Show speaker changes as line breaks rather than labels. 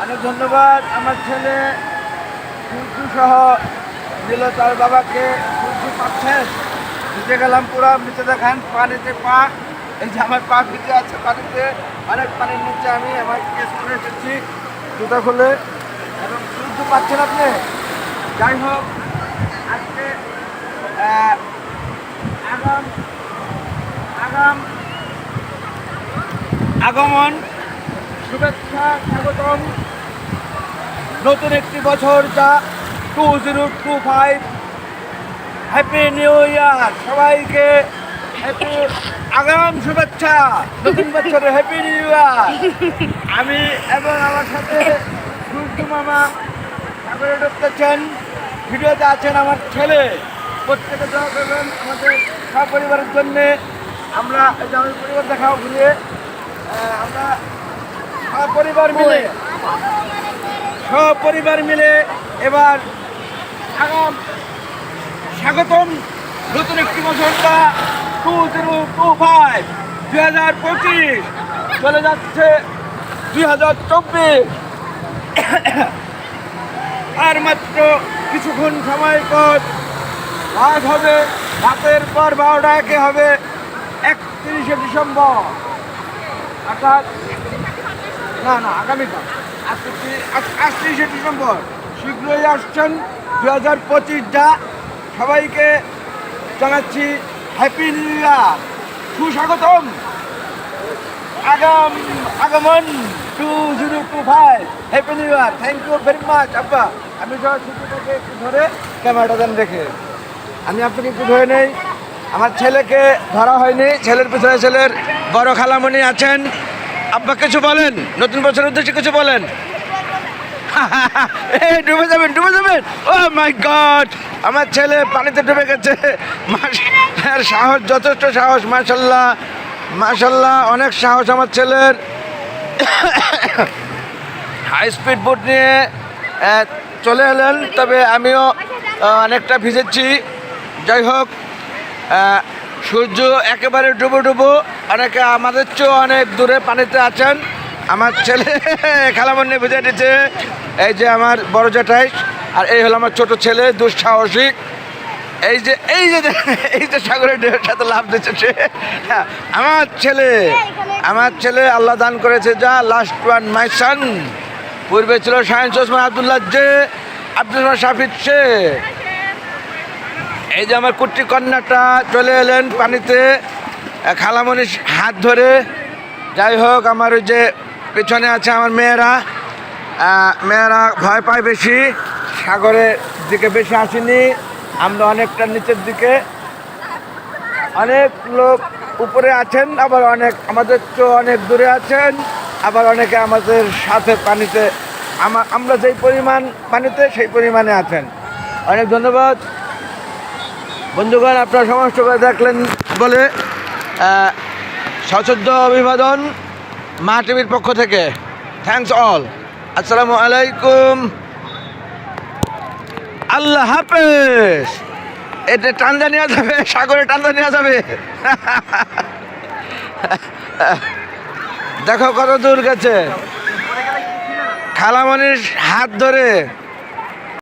অনেক ধন্যবাদ। আমার ছেলে সূর্য সহ দিল তার বাবাকে। সূর্য পাচ্ছেন, ভিজে গেলাম পুরা। নিচে দেখেন পানিতে পা, এই যে আমার পা ভিজে আছে পানিতে, অনেক পানির নিচে আমি আমার কেস করে এসেছি জুতা খুলে, এবং সূর্য পাচ্ছেন আপনি। যাই হোক, আজকে আগাম আগাম আগমন, শুভেচ্ছা, স্বাগতম। নতুন একটি বছর, যা 2025। হ্যাপি নিউ ইয়ার সবাইকে। হ্যাপি আগাম শুভেচ্ছা নতুন বছরে, হ্যাপি নিউ ইয়ার। আমি এবং আমার সাথে সূর্য মামা সাগরে ঢুকতেছেন, ভিডিওতে আছেন আমার ছেলে। প্রত্যেকে দোয়া করবেন আমাদের সপরিবারের জন্যে। আমরা এই যে আমার পরিবার দেখাও ঘুরিয়ে, আমরা সপরিবার মিলে এবার আগাম স্বাগতম নতুন একটি বছরটা 2025, 2025 চলে যাচ্ছে 2024। আর মাত্র কিছুক্ষণ সময় পর রাত হবে, রাতের পর 12টাকে হবে 31শে ডিসেম্বর, অর্থাৎ না আগামীকাল 31শে ডিসেম্বর। শীঘ্রই আসছেন 2025, যা সবাইকে জানাচ্ছি হ্যাপি নিউ ইয়ার, সুস্বাগতম। আগমন 2025, happy new year. Thank you very much. আব্বা, আমি ছুটিটাকে একটু ধরে ক্যামেরাটা দেন রেখে, আমি আপনাকে একটু ধরে নেই। আমার ছেলেকে ধরা হয়নি, ছেলের পিছনে ছেলের বড় খালামণি আছেন। আব্বা কিছু বলেন, নতুন বছরের উদ্দেশ্যে কিছু বলেন। এই ডুবে যাবেন, ডুবে যাবেন। ও মাই গড, আমার ছেলে পানিতে ডুবে গেছে। সাহস, যথেষ্ট সাহস, মাশাল্লাহ মাশাল্লাহ, অনেক সাহস আমার ছেলের। হাই স্পিড বোট নিয়ে চলে এলেন, তবে আমিও অনেকটা ভিজেছি। যাই হোক, সূর্য একেবারে ডুবো ডুবো, অনেকে আমাদের চেয়েও অনেক দূরে পানিতে আছেন। আমার ছেলে খালামন্নি ভিজে দিচ্ছে, এই যে আমার বড় জ্যাঠাই, আর এই হলো আমার ছোট ছেলে দুঃসাহসিক। এই যে সাগরের ঢেউয়ের সাথে লাভ দিচ্ছে সে। আমার ছেলে আল্লাহ দান করেছে, যা লাস্ট ওয়ান মাই সান। পূর্বে ছিল সায়েন্স ওসমান আবদুল্লাহ, যে আব্দুল শাফিদ সে। এই যে আমার কুট্টি কন্যাটা চলে এলেন পানিতে খালামণির হাত ধরে। যাই হোক, আমার ওই যে পেছনে আছে আমার মেয়েরা ভয় পায় বেশি, সাগরের দিকে বেশি আসেনি। আমরা অনেকটা নিচের দিকে, অনেক লোক উপরে আছেন, আবার অনেক আমাদের চেয়ে অনেক দূরে আছেন, আবার অনেকে আমাদের সাথে পানিতে, আমরা যেই পরিমাণ পানিতে সেই পরিমাণে আছেন। অনেক ধন্যবাদ বন্ধুগণ, আপনারা সমস্ত করে দেখলেন বলে সশ্রদ্ধ অভিবাদন মা টিভির পক্ষ থেকে। Thanks all. আসসালামু আলাইকুম, আল্লাহ হাফেজ। এটা টানজানিয়া যাবে, সাগরে টানজানিয়া যাবে। দেখো কত দূর গেছে, খালামণির হাত ধরে।